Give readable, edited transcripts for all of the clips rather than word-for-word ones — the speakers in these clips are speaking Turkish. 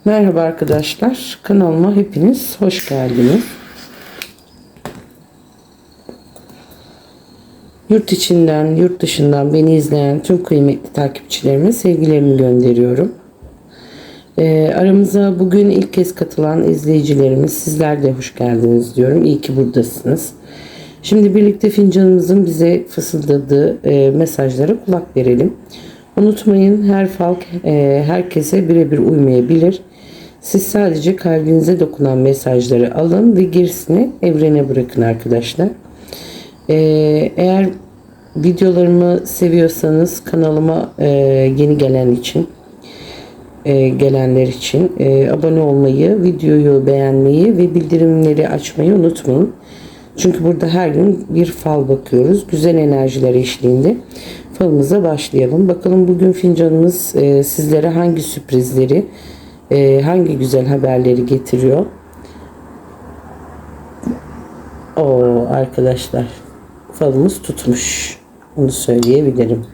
Merhaba arkadaşlar, kanalıma hepiniz hoş geldiniz. Yurt içinden, yurt dışından beni izleyen tüm kıymetli takipçilerime sevgilerimi gönderiyorum. Aramıza bugün ilk kez katılan izleyicilerimiz, sizler de hoş geldiniz diyorum. İyi ki buradasınız. Şimdi birlikte fincanımızın bize fısıldadığı mesajlara kulak verelim. Unutmayın, her fal herkese birebir uymayabilir. Siz sadece kalbinize dokunan mesajları alın ve gerisini evrene bırakın arkadaşlar. Eğer videolarımı seviyorsanız kanalıma yeni gelenler için abone olmayı, videoyu beğenmeyi ve bildirimleri açmayı unutmayın. Çünkü burada her gün bir fal bakıyoruz. Güzel enerjiler eşliğinde falımıza başlayalım. Bakalım bugün fincanımız sizlere hangi sürprizleri, hangi güzel haberleri getiriyor. Arkadaşlar, falımız tutmuş. Onu söyleyebilirim.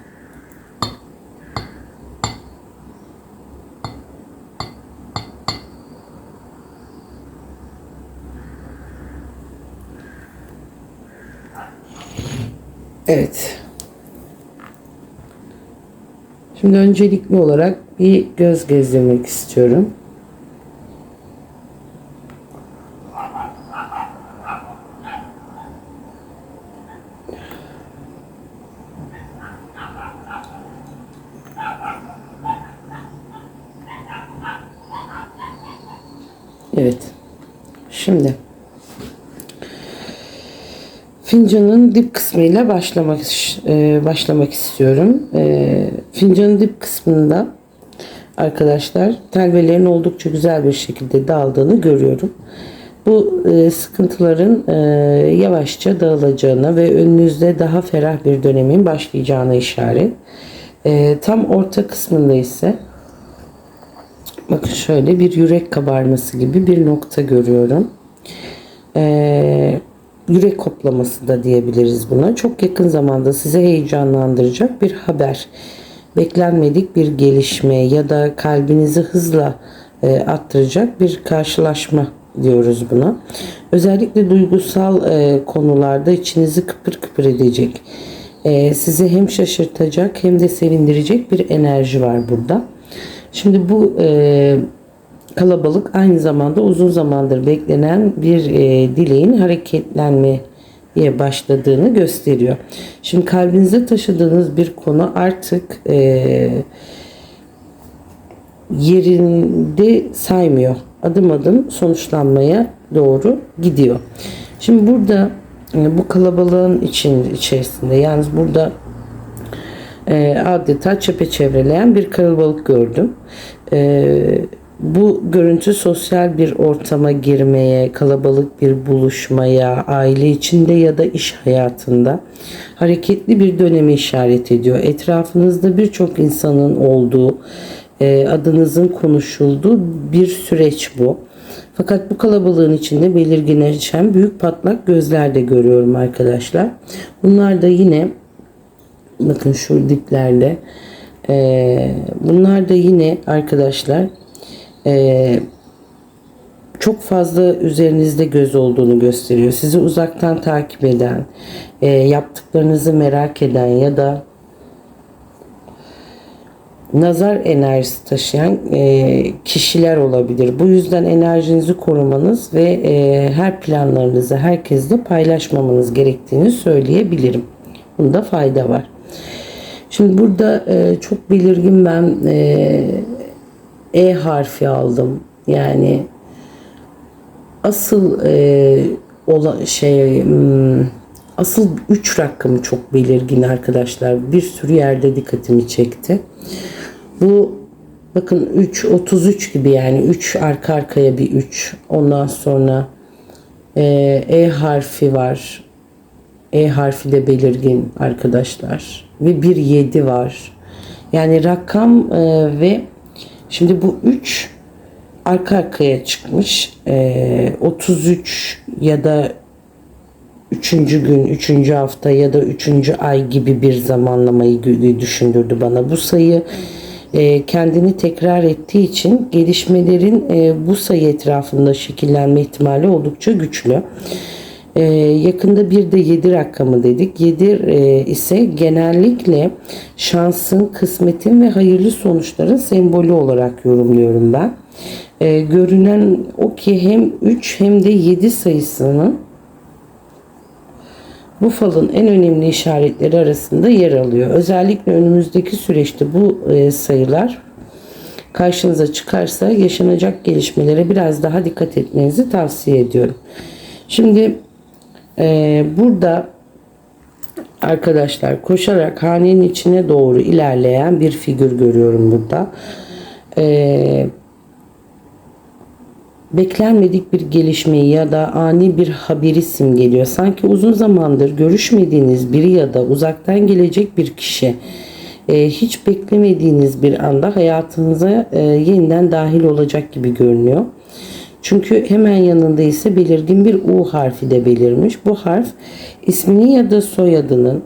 Evet. Şimdi öncelikli olarak bir göz gezdirmek istiyorum. Evet. Şimdi fincanın dip kısmıyla başlamak istiyorum. Fincanın dip kısmında arkadaşlar telvelerin oldukça güzel bir şekilde dağıldığını görüyorum. Bu sıkıntıların yavaşça dağılacağına ve önünüzde daha ferah bir dönemin başlayacağına işaret. Tam orta kısmında ise bakın şöyle bir yürek kabarması gibi bir nokta görüyorum. Yürek koplaması da diyebiliriz buna. Çok yakın zamanda size heyecanlandıracak bir haber, beklenmedik bir gelişme ya da kalbinizi hızla attıracak bir karşılaşma diyoruz buna. Özellikle duygusal konularda içinizi kıpır kıpır edecek, sizi hem şaşırtacak hem de sevindirecek bir enerji var burada. Şimdi bu kalabalık aynı zamanda uzun zamandır beklenen bir dileğin hareketlenmeye başladığını gösteriyor. Şimdi kalbinize taşıdığınız bir konu artık yerinde saymıyor. Adım adım sonuçlanmaya doğru gidiyor. Şimdi burada bu kalabalığın içerisinde, yalnız burada adeta çepeçevreleyen bir kalabalık gördüm. Bu görüntü sosyal bir ortama girmeye, kalabalık bir buluşmaya, aile içinde ya da iş hayatında hareketli bir dönemi işaret ediyor. Etrafınızda birçok insanın olduğu, adınızın konuşulduğu bir süreç bu. Fakat bu kalabalığın içinde belirginleşen büyük patlak gözler de görüyorum arkadaşlar. Bunlar da yine bakın şu diplerde, bunlar da yine arkadaşlar çok fazla üzerinizde göz olduğunu gösteriyor. Sizi uzaktan takip eden, yaptıklarınızı merak eden ya da nazar enerjisi taşıyan kişiler olabilir. Bu yüzden enerjinizi korumanız ve her planlarınızı herkesle paylaşmamanız gerektiğini söyleyebilirim. Bunda fayda var. Şimdi burada çok belirgin ben harfi aldım. Yani asıl asıl 3 rakamı çok belirgin arkadaşlar. Bir sürü yerde dikkatimi çekti. Bu bakın 3, 33 gibi, yani 3 arka arkaya bir 3. Ondan sonra harfi var. Harfi de belirgin arkadaşlar. Ve bir 7 var. Yani rakam ve şimdi bu 3 arka arkaya çıkmış. 33 ya da 3. gün, 3. hafta ya da 3. ay gibi bir zamanlamayı düşündürdü bana. Bu sayı kendini tekrar ettiği için gelişmelerin bu sayı etrafında şekillenme ihtimali oldukça güçlü. Yakında bir de 7 rakamı dedik. 7 ise genellikle şansın, kısmetin ve hayırlı sonuçların sembolü olarak yorumluyorum ben. Görünen o ki hem 3 hem de 7 sayısının bu falın en önemli işaretleri arasında yer alıyor. Özellikle önümüzdeki süreçte bu sayılar karşınıza çıkarsa yaşanacak gelişmelere biraz daha dikkat etmenizi tavsiye ediyorum. Şimdi burada arkadaşlar koşarak hanenin içine doğru ilerleyen bir figür görüyorum burada. Beklenmedik bir gelişmeyi ya da ani bir haberi simgeliyor. Sanki uzun zamandır görüşmediğiniz biri ya da uzaktan gelecek bir kişi hiç beklemediğiniz bir anda hayatınıza yeniden dahil olacak gibi görünüyor. Çünkü hemen yanında ise belirgin bir U harfi de belirmiş. Bu harf isminin ya da soyadının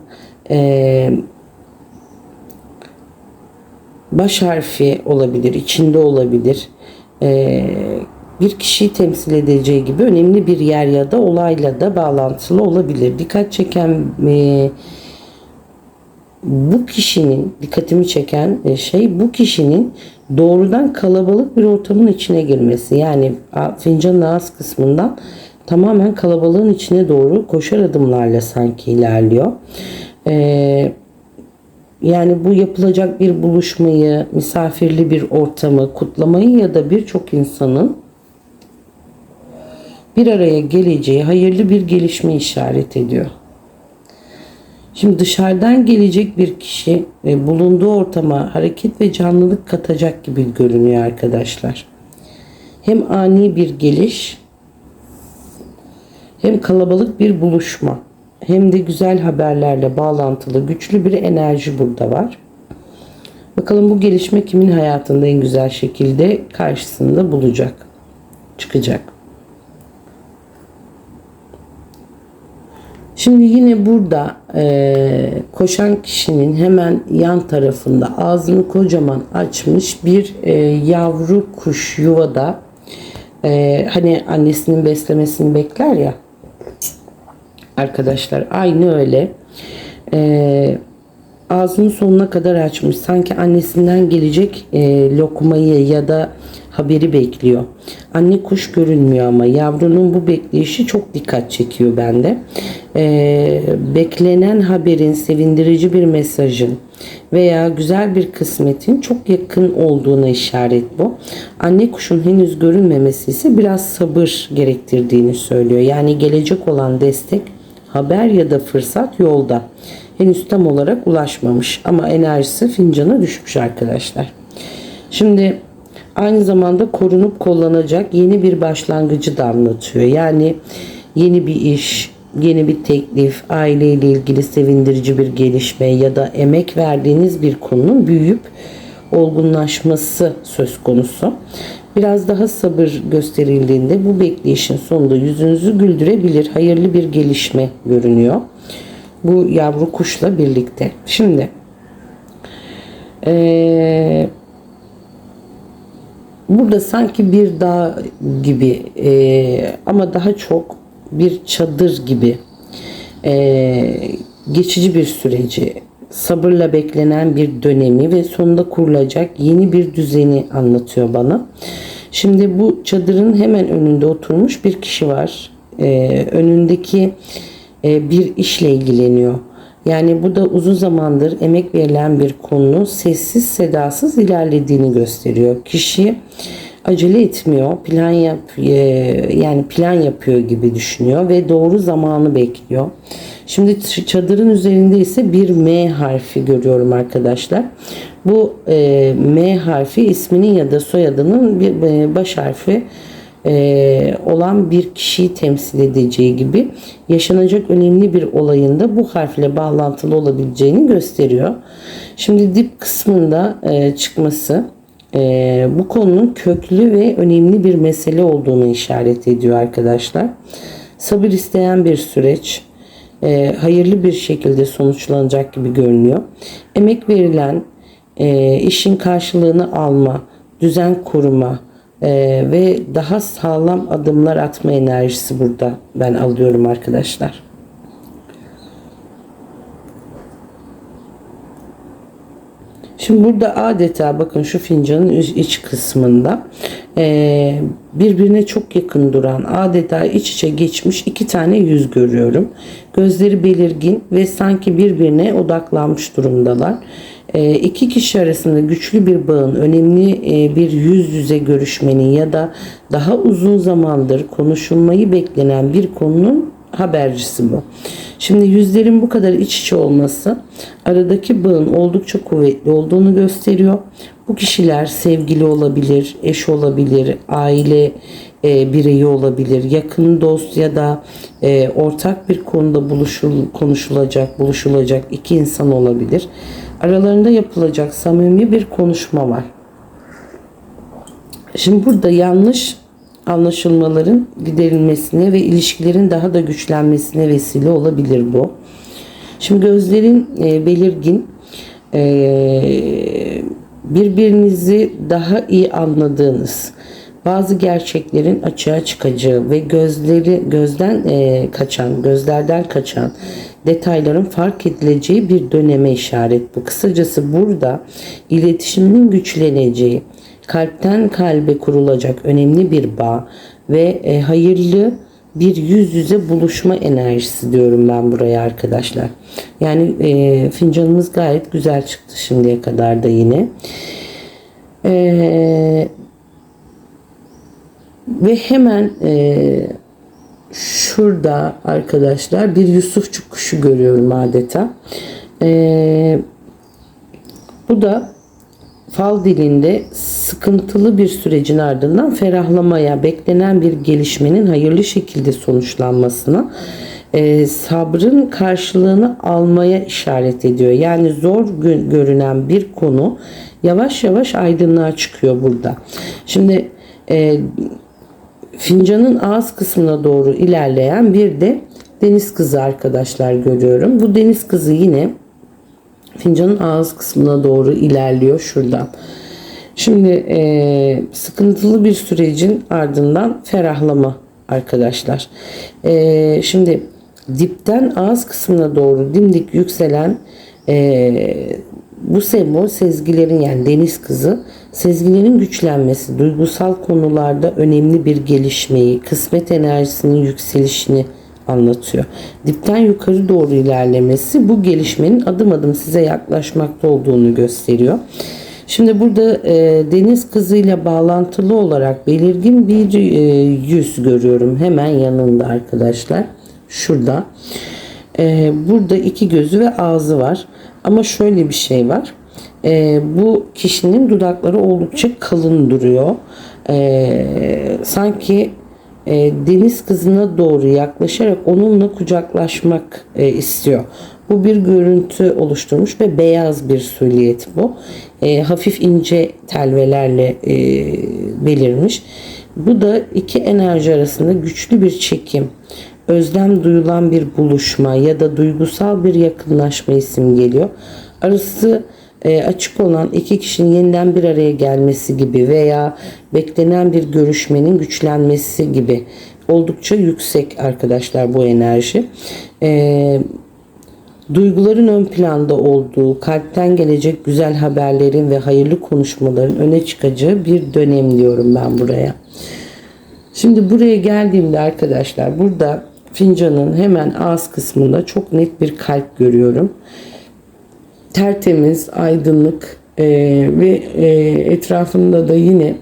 baş harfi olabilir, içinde olabilir. Bir kişiyi temsil edeceği gibi önemli bir yer ya da olayla da bağlantılı olabilir. Dikkat çeken bu kişinin, dikkatimi çeken şey bu kişinin doğrudan kalabalık bir ortamın içine girmesi. Yani fincanın ağız kısmından tamamen kalabalığın içine doğru koşar adımlarla sanki ilerliyor. Yani bu yapılacak bir buluşmayı, misafirli bir ortamı, kutlamayı ya da birçok insanın bir araya geleceği hayırlı bir gelişme işaret ediyor. Şimdi dışarıdan gelecek bir kişi bulunduğu ortama hareket ve canlılık katacak gibi görünüyor arkadaşlar. Hem ani bir geliş, hem kalabalık bir buluşma, hem de güzel haberlerle bağlantılı güçlü bir enerji burada var. Bakalım bu gelişme kimin hayatında en güzel şekilde karşısında çıkacak. Şimdi yine burada koşan kişinin hemen yan tarafında ağzını kocaman açmış bir yavru kuş yuvada, hani annesinin beslemesini bekler ya arkadaşlar, aynı öyle ağzını sonuna kadar açmış, sanki annesinden gelecek lokmayı ya da haberi bekliyor. Anne kuş görünmüyor ama yavrunun bu bekleyişi çok dikkat çekiyor bende. Beklenen haberin, sevindirici bir mesajın veya güzel bir kısmetin çok yakın olduğuna işaret bu. Anne kuşun henüz görünmemesi ise biraz sabır gerektirdiğini söylüyor. Yani gelecek olan destek, haber ya da fırsat yolda. Henüz tam olarak ulaşmamış ama enerjisi fincana düşmüş arkadaşlar. Şimdi aynı zamanda korunup kollanacak yeni bir başlangıcı da anlatıyor. Yani yeni bir iş, yeni bir teklif, aileyle ilgili sevindirici bir gelişme ya da emek verdiğiniz bir konunun büyüyüp olgunlaşması söz konusu. Biraz daha sabır gösterildiğinde bu bekleyişin sonunda yüzünüzü güldürebilir, hayırlı bir gelişme görünüyor bu yavru kuşla birlikte. Şimdi burada sanki bir dağ gibi ama daha çok bir çadır gibi geçici bir süreci, sabırla beklenen bir dönemi ve sonunda kurulacak yeni bir düzeni anlatıyor bana. Şimdi bu çadırın hemen önünde oturmuş bir kişi var. Önündeki bir işle ilgileniyor. Yani bu da uzun zamandır emek verilen bir konunun sessiz sedasız ilerlediğini gösteriyor. Kişi acele etmiyor, plan yapıyor gibi düşünüyor ve doğru zamanı bekliyor. Şimdi çadırın üzerinde ise bir M harfi görüyorum arkadaşlar. Bu M harfi isminin ya da soyadının bir baş harfi olan bir kişiyi temsil edeceği gibi yaşanacak önemli bir olayında bu harfle bağlantılı olabileceğini gösteriyor. Şimdi dip kısmında çıkması bu konunun köklü ve önemli bir mesele olduğunu işaret ediyor arkadaşlar. Sabır isteyen bir süreç, hayırlı bir şekilde sonuçlanacak gibi görünüyor. Emek verilen işin karşılığını alma, düzen kurma ve daha sağlam adımlar atma enerjisi burada ben alıyorum arkadaşlar. Şimdi burada adeta bakın şu fincanın iç kısmında birbirine çok yakın duran, adeta iç içe geçmiş iki tane yüz görüyorum. Gözleri belirgin ve sanki birbirine odaklanmış durumdalar. İki kişi arasında güçlü bir bağın, önemli bir yüz yüze görüşmenin ya da daha uzun zamandır konuşulmayı beklenen bir konunun habercisi bu. Şimdi yüzlerin bu kadar iç içe olması aradaki bağın oldukça kuvvetli olduğunu gösteriyor. Bu kişiler sevgili olabilir, eş olabilir, aile bireyi olabilir, yakın dost ya da ortak bir konuda buluşulacak iki insan olabilir. Aralarında yapılacak samimi bir konuşma var. Şimdi burada yanlış anlaşılmaların giderilmesine ve ilişkilerin daha da güçlenmesine vesile olabilir bu. Şimdi gözlerin belirgin, birbirinizi daha iyi anladığınız, bazı gerçeklerin açığa çıkacağı ve gözlerden kaçan detayların fark edileceği bir döneme işaret bu. Kısacası burada iletişimin güçleneceği, kalpten kalbe kurulacak önemli bir bağ ve hayırlı bir yüz yüze buluşma enerjisi diyorum ben buraya arkadaşlar. Yani fincanımız gayet güzel çıktı şimdiye kadar da yine. Ve hemen şurada arkadaşlar bir Yusufçuk kuşu görüyorum adeta. Bu da fal dilinde sıkıntılı bir sürecin ardından ferahlamaya, beklenen bir gelişmenin hayırlı şekilde sonuçlanmasına, sabrın karşılığını almaya işaret ediyor. Yani zor görünen bir konu yavaş yavaş aydınlığa çıkıyor burada. Şimdi fincanın ağız kısmına doğru ilerleyen bir de deniz kızı arkadaşlar görüyorum. Bu deniz kızı yine fincanın ağız kısmına doğru ilerliyor şuradan. Şimdi sıkıntılı bir sürecin ardından ferahlama arkadaşlar. Şimdi dipten ağız kısmına doğru dimdik yükselen bu sembol sezgilerin, yani deniz kızı sezgilerin güçlenmesi, duygusal konularda önemli bir gelişmeyi, kısmet enerjisinin yükselişini anlatıyor. Dipten yukarı doğru ilerlemesi bu gelişmenin adım adım size yaklaşmakta olduğunu gösteriyor. Şimdi burada deniz kızıyla bağlantılı olarak belirgin bir yüz görüyorum hemen yanında arkadaşlar. Şurada. Burada iki gözü ve ağzı var. Ama şöyle bir şey var. Bu kişinin dudakları oldukça kalın duruyor. Sanki deniz kızına doğru yaklaşarak onunla kucaklaşmak istiyor. Bu bir görüntü oluşturmuş ve beyaz bir süliyet bu. Hafif ince telvelerle belirmiş. Bu da iki enerji arasında güçlü bir çekim, özlem duyulan bir buluşma ya da duygusal bir yakınlaşma simgeliyor. Arası açık olan iki kişinin yeniden bir araya gelmesi gibi veya beklenen bir görüşmenin güçlenmesi gibi oldukça yüksek arkadaşlar bu enerji. Duyguların ön planda olduğu, kalpten gelecek güzel haberlerin ve hayırlı konuşmaların öne çıkacağı bir dönem diyorum ben buraya. Şimdi buraya geldiğimde arkadaşlar burada fincanın hemen ağız kısmında çok net bir kalp görüyorum. Tertemiz, aydınlık ve etrafında da yine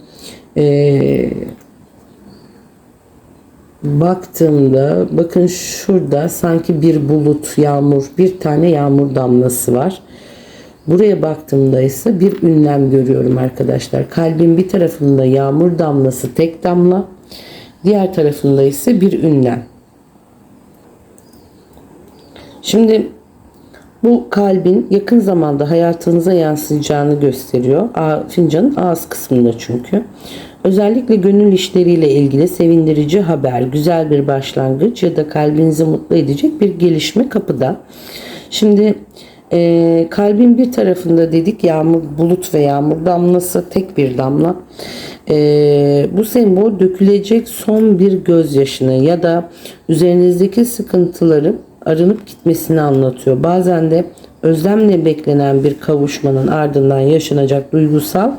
baktığımda bakın şurada sanki bir bulut, yağmur, bir tane yağmur damlası var. Buraya baktığımda ise bir ünlem görüyorum arkadaşlar. Kalbin bir tarafında yağmur damlası, tek damla, diğer tarafında ise bir ünlem. Şimdi bu kalbin yakın zamanda hayatınıza yansıyacağını gösteriyor. Fincanın ağız kısmında çünkü. Özellikle gönül işleriyle ilgili sevindirici haber, güzel bir başlangıç ya da kalbinizi mutlu edecek bir gelişme kapıda. Şimdi Kalbin bir tarafında dedik yağmur, bulut ve yağmur damlası, tek bir damla. Bu sembol dökülecek son bir gözyaşını ya da üzerinizdeki sıkıntıların arınıp gitmesini anlatıyor. Bazen de özlemle beklenen bir kavuşmanın ardından yaşanacak duygusal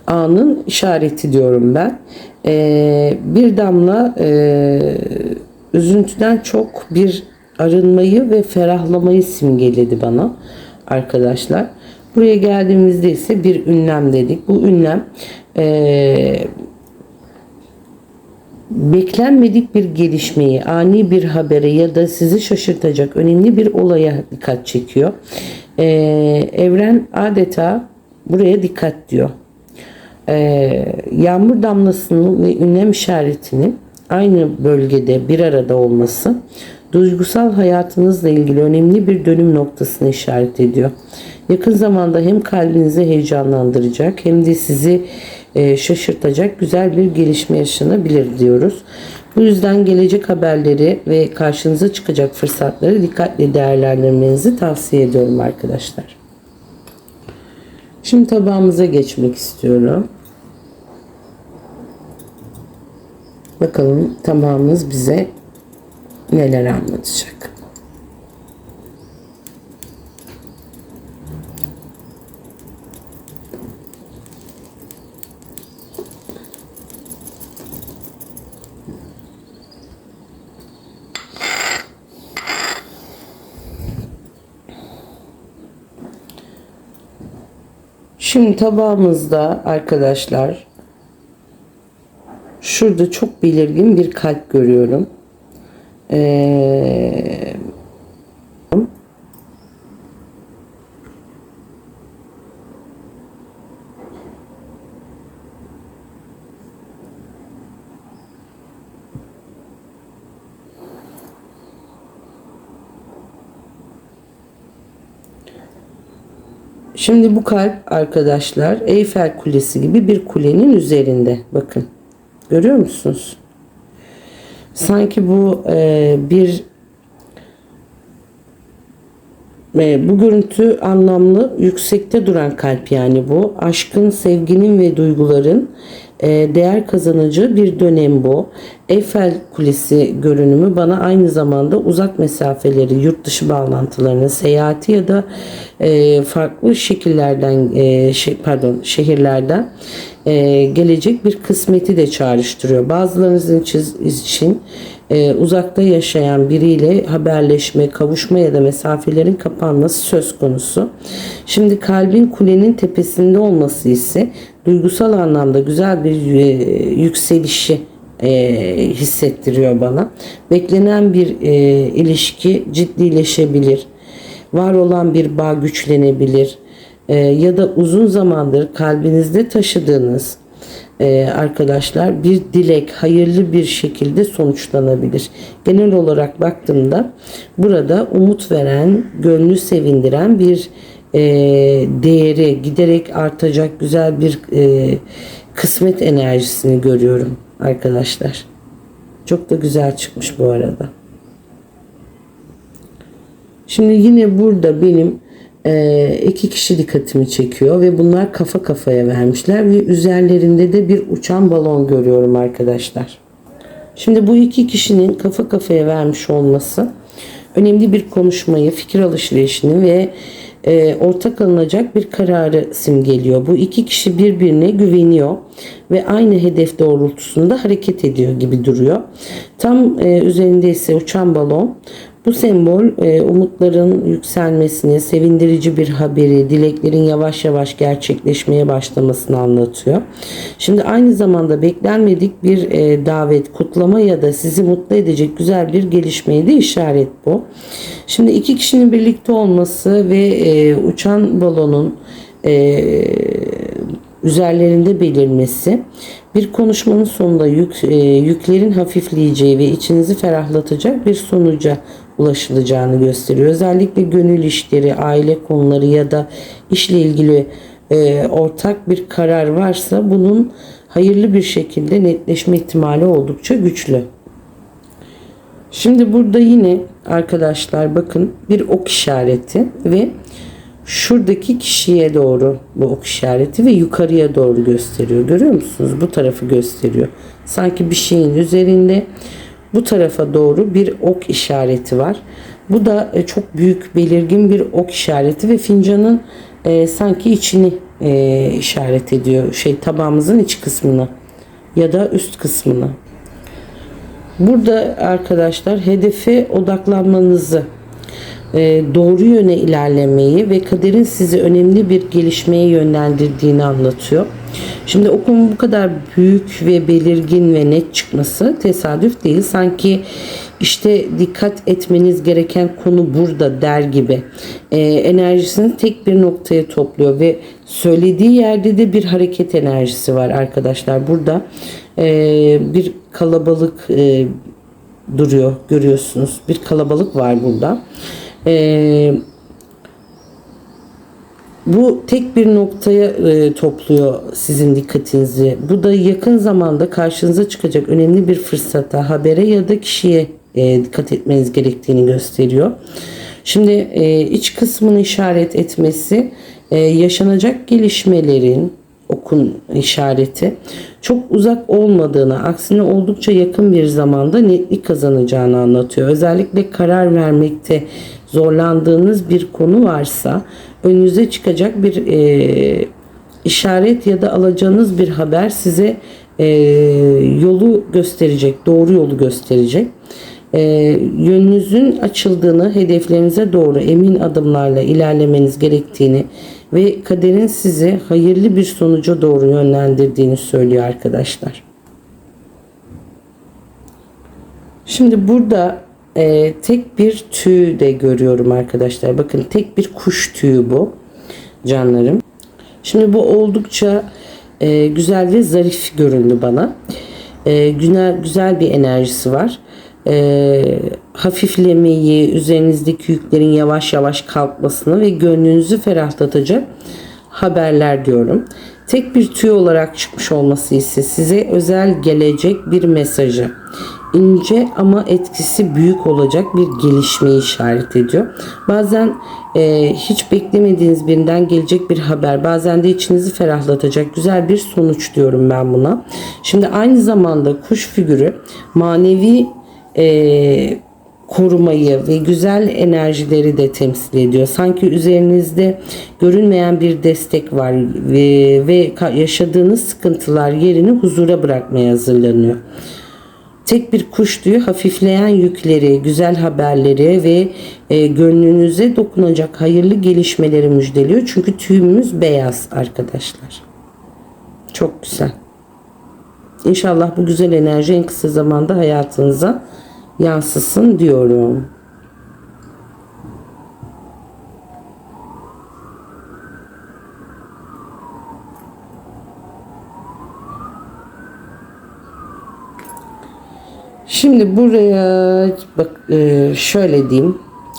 anın işareti diyorum ben. Bir damla üzüntüden çok bir arınmayı ve ferahlamayı simgeledi bana arkadaşlar. Buraya geldiğimizde ise bir ünlem dedik. Bu ünlem beklenmedik bir gelişmeyi, ani bir habere ya da sizi şaşırtacak önemli bir olaya dikkat çekiyor. Evren adeta buraya dikkat diyor. Yağmur damlasının ve ünlem işaretinin aynı bölgede bir arada olması duygusal hayatınızla ilgili önemli bir dönüm noktasını işaret ediyor. Yakın zamanda hem kalbinizi heyecanlandıracak hem de sizi şaşırtacak güzel bir gelişme yaşanabilir diyoruz. Bu yüzden gelecek haberleri ve karşınıza çıkacak fırsatları dikkatli değerlendirmenizi tavsiye ediyorum arkadaşlar. Şimdi tabağımıza geçmek istiyorum. Bakalım tabağımız bize neler anlatacak. Şimdi tabağımızda arkadaşlar şurada çok belirgin bir kalp görüyorum. Şimdi bu kalp arkadaşlar Eyfel Kulesi gibi bir kulenin üzerinde. Bakın. Görüyor musunuz? Sanki bu bu görüntü anlamlı, yüksekte duran kalp, yani bu aşkın, sevginin ve duyguların değer kazanacağı bir dönem bu. Eyfel Kulesi görünümü bana aynı zamanda uzak mesafeleri, yurt dışı bağlantılarını, seyahati ya da farklı şekillerden şehirlerden gelecek bir kısmeti de çağrıştırıyor. Bazılarınız için uzakta yaşayan biriyle haberleşme, kavuşma ya da mesafelerin kapanması söz konusu. Şimdi kalbin kulenin tepesinde olması ise duygusal anlamda güzel bir yükselişi hissettiriyor bana. Beklenen bir ilişki ciddileşebilir. Var olan bir bağ güçlenebilir. Ya da uzun zamandır kalbinizde taşıdığınız arkadaşlar bir dilek hayırlı bir şekilde sonuçlanabilir. Genel olarak baktığımda burada umut veren, gönlü sevindiren bir değeri giderek artacak güzel bir kısmet enerjisini görüyorum arkadaşlar. Çok da güzel çıkmış bu arada. Şimdi yine burada benim iki kişi dikkatimi çekiyor ve bunlar kafa kafaya vermişler ve üzerlerinde de bir uçan balon görüyorum arkadaşlar. Şimdi bu iki kişinin kafa kafaya vermiş olması önemli bir konuşmayı, fikir alışverişini ve ortak alınacak bir kararı simgeliyor. Bu iki kişi birbirine güveniyor ve aynı hedef doğrultusunda hareket ediyor gibi duruyor. Tam üzerinde ise uçan balon. Bu sembol umutların yükselmesini, sevindirici bir haberi, dileklerin yavaş yavaş gerçekleşmeye başlamasını anlatıyor. Şimdi aynı zamanda beklenmedik bir davet, kutlama ya da sizi mutlu edecek güzel bir gelişmeye de işaret bu. Şimdi iki kişinin birlikte olması ve uçan balonun üzerlerinde belirmesi bir konuşmanın sonunda yüklerin hafifleyeceği ve içinizi ferahlatacak bir sonuca ulaşılacağını gösteriyor. Özellikle gönül işleri, aile konuları ya da işle ilgili ortak bir karar varsa bunun hayırlı bir şekilde netleşme ihtimali oldukça güçlü. Şimdi burada yine arkadaşlar bakın bir ok işareti ve şuradaki kişiye doğru bu ok işareti ve yukarıya doğru gösteriyor. Görüyor musunuz? Bu tarafı gösteriyor. Sanki bir şeyin üzerinde bu tarafa doğru bir ok işareti var. Bu da çok büyük, belirgin bir ok işareti ve fincanın sanki içini işaret ediyor. Tabağımızın iç kısmını ya da üst kısmını. Burada arkadaşlar hedefe odaklanmanızı, doğru yöne ilerlemeyi ve kaderin sizi önemli bir gelişmeye yönlendirdiğini anlatıyor. Şimdi okun bu kadar büyük ve belirgin ve net çıkması tesadüf değil. Sanki işte dikkat etmeniz gereken konu burada der gibi enerjisini tek bir noktaya topluyor ve söylediği yerde de bir hareket enerjisi var arkadaşlar. Burada bir kalabalık duruyor, görüyorsunuz. Bir kalabalık var burada. Bu tek bir noktaya topluyor sizin dikkatinizi. Bu da yakın zamanda karşınıza çıkacak önemli bir fırsata, habere ya da kişiye dikkat etmeniz gerektiğini gösteriyor. Şimdi iç kısmını işaret etmesi yaşanacak gelişmelerin, okun işareti çok uzak olmadığını, aksine oldukça yakın bir zamanda netlik kazanacağını anlatıyor. Özellikle karar vermekte zorlandığınız bir konu varsa önünüze çıkacak bir işaret ya da alacağınız bir haber size yolu gösterecek, doğru yolu gösterecek. Yönünüzün açıldığını, hedeflerinize doğru emin adımlarla ilerlemeniz gerektiğini ve kaderin sizi hayırlı bir sonuca doğru yönlendirdiğini söylüyor arkadaşlar. Şimdi burada tek bir tüy de görüyorum arkadaşlar. Bakın tek bir kuş tüyü bu canlarım. Şimdi bu oldukça güzel ve zarif göründü bana. Güzel bir enerjisi var. Hafiflemeyi, üzerinizdeki yüklerin yavaş yavaş kalkmasını ve gönlünüzü ferahlatacak haberler diyorum. Tek bir tüy olarak çıkmış olması ise size özel gelecek bir mesajı, ince ama etkisi büyük olacak bir gelişmeyi işaret ediyor. Bazen hiç beklemediğiniz birinden gelecek bir haber, bazen de içinizi ferahlatacak güzel bir sonuç diyorum ben buna. Şimdi aynı zamanda kuş figürü manevi korumayı ve güzel enerjileri de temsil ediyor. Sanki üzerinizde görünmeyen bir destek var ve yaşadığınız sıkıntılar yerini huzura bırakmaya hazırlanıyor. Tek bir kuş tüyü hafifleyen yükleri, güzel haberleri ve gönlünüze dokunacak hayırlı gelişmeleri müjdeliyor. Çünkü tüyümüz beyaz arkadaşlar. Çok güzel. İnşallah bu güzel enerji en kısa zamanda hayatınıza yansısın diyorum. Şimdi buraya bak, şöyle diyeyim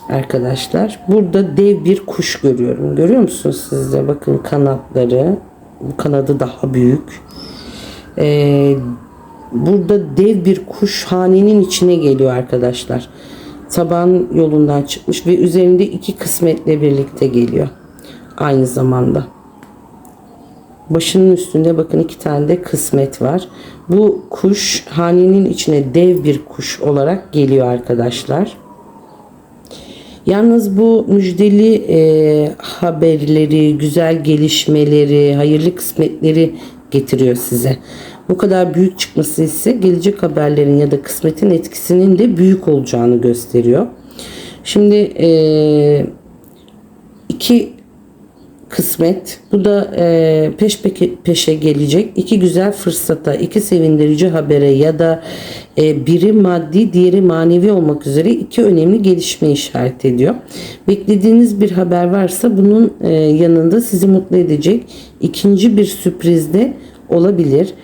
arkadaşlar. Burada dev bir kuş görüyorum. Görüyor musunuz siz de? Bakın kanatları. Bu kanadı daha büyük. Burada dev bir kuş hanenin içine geliyor arkadaşlar. Taban yolundan çıkmış ve üzerinde iki kısmetle birlikte geliyor. Aynı zamanda. Başının üstünde bakın iki tane de kısmet var. Bu kuş hanenin içine dev bir kuş olarak geliyor arkadaşlar. Yalnız bu müjdeli haberleri, güzel gelişmeleri, hayırlı kısmetleri getiriyor size. Bu kadar büyük çıkması ise gelecek haberlerin ya da kısmetin etkisinin de büyük olacağını gösteriyor. Şimdi iki kısmet, bu da peş peşe gelecek iki güzel fırsata, iki sevindirici habere ya da biri maddi diğeri manevi olmak üzere iki önemli gelişme işaret ediyor. Beklediğiniz bir haber varsa bunun yanında sizi mutlu edecek ikinci bir sürpriz de olabilir.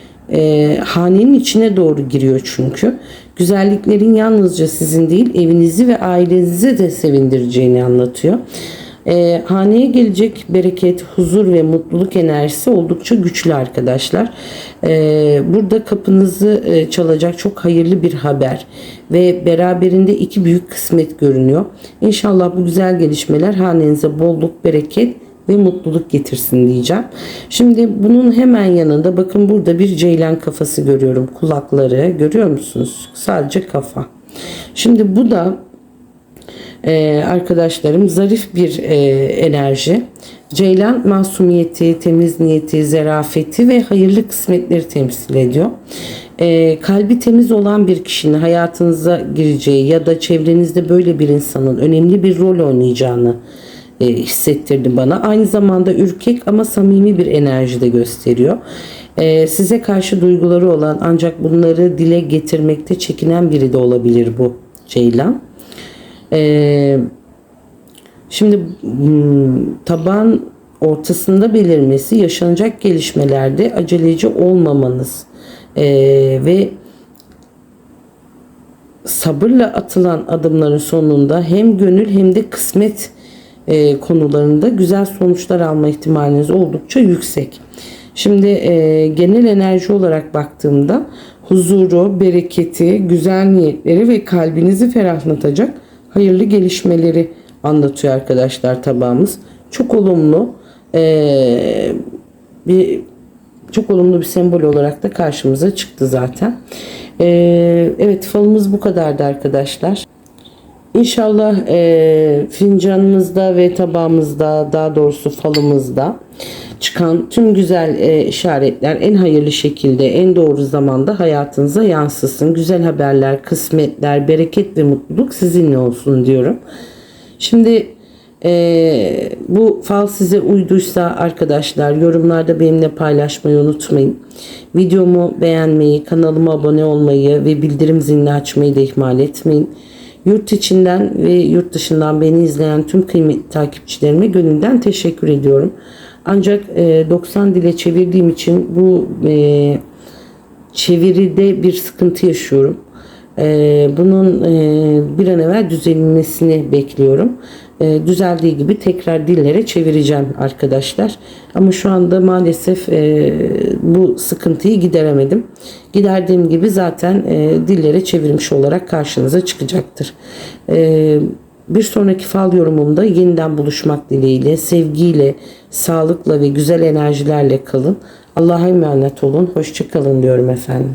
Hanenin içine doğru giriyor çünkü. Güzelliklerin yalnızca sizin değil, evinizi ve ailenizi de sevindireceğini anlatıyor. Haneye gelecek bereket, huzur ve mutluluk enerjisi oldukça güçlü arkadaşlar. Burada kapınızı çalacak çok hayırlı bir haber ve beraberinde iki büyük kısmet görünüyor. İnşallah bu güzel gelişmeler hanenize bolluk, bereket ve mutluluk getirsin diyeceğim. Şimdi bunun hemen yanında bakın burada bir ceylan kafası görüyorum. Kulakları görüyor musunuz? Sadece kafa. Şimdi bu da arkadaşlarım zarif bir enerji. Ceylan masumiyeti, temiz niyeti, zarafeti ve hayırlı kısmetleri temsil ediyor. Kalbi temiz olan bir kişinin hayatınıza gireceği ya da çevrenizde böyle bir insanın önemli bir rol oynayacağını hissettirdi bana. Aynı zamanda ürkek ama samimi bir enerji de gösteriyor. Size karşı duyguları olan ancak bunları dile getirmekte çekinen biri de olabilir bu ceylan. Şimdi taban ortasında belirmesi yaşanacak gelişmelerde aceleci olmamanız ve sabırla atılan adımların sonunda hem gönül hem de kısmet konularında güzel sonuçlar alma ihtimaliniz oldukça yüksek. Şimdi genel enerji olarak baktığımda huzuru, bereketi, güzel niyetleri ve kalbinizi ferahlatacak hayırlı gelişmeleri anlatıyor arkadaşlar tabağımız. Çok olumlu bir sembol olarak da karşımıza çıktı zaten. Evet, falımız bu kadardı arkadaşlar. İnşallah fincanımızda ve tabağımızda, daha doğrusu falımızda çıkan tüm güzel işaretler en hayırlı şekilde, en doğru zamanda hayatınıza yansısın. Güzel haberler, kısmetler, bereket ve mutluluk sizinle olsun diyorum. Şimdi bu fal size uyduysa arkadaşlar yorumlarda benimle paylaşmayı unutmayın. Videomu beğenmeyi, kanalıma abone olmayı ve bildirim zilini açmayı da ihmal etmeyin. Yurt içinden ve yurt dışından beni izleyen tüm kıymetli takipçilerime gönülden teşekkür ediyorum. Ancak 90 dile çevirdiğim için bu çeviride bir sıkıntı yaşıyorum. Bunun bir an evvel düzelmesini bekliyorum. Düzeldiği gibi tekrar dillere çevireceğim arkadaşlar. Ama şu anda maalesef bu sıkıntıyı gideremedim. Giderdiğim gibi zaten dillere çevirmiş olarak karşınıza çıkacaktır. Bir sonraki fal yorumumda yeniden buluşmak dileğiyle, sevgiyle, sağlıkla ve güzel enerjilerle kalın. Allah'a emanet olun. Hoşça kalın diyorum efendim.